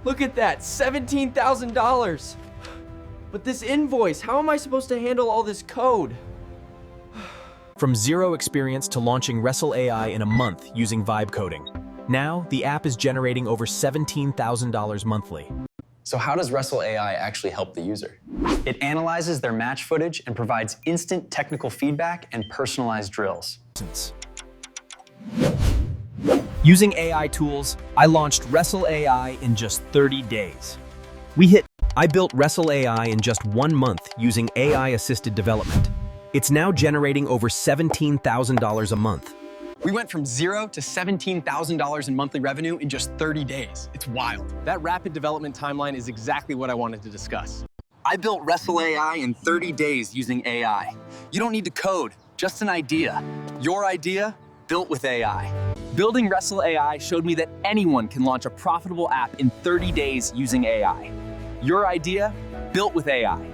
Look at that, $17,000. But this invoice, how am I supposed to handle all this code? From zero experience to launching Wrestle AI in a month using vibe coding. Now, the app is generating over $17,000 monthly. So how does Wrestle AI actually help the user? It analyzes their match footage and provides instant technical feedback and personalized drills. Using AI tools, I launched Wrestle AI in just 30 days. I built Wrestle AI in just 1 month using AI-assisted development. It's now generating over $17,000 a month. We went from zero to $17,000 in monthly revenue in just 30 days. It's wild. That rapid development timeline is exactly what I wanted to discuss. I built Wrestle AI in 30 days using AI. You don't need to code, just an idea. Your idea, built with AI. Building Wrestle AI showed me that anyone can launch a profitable app in 30 days using AI. Your idea, built with AI.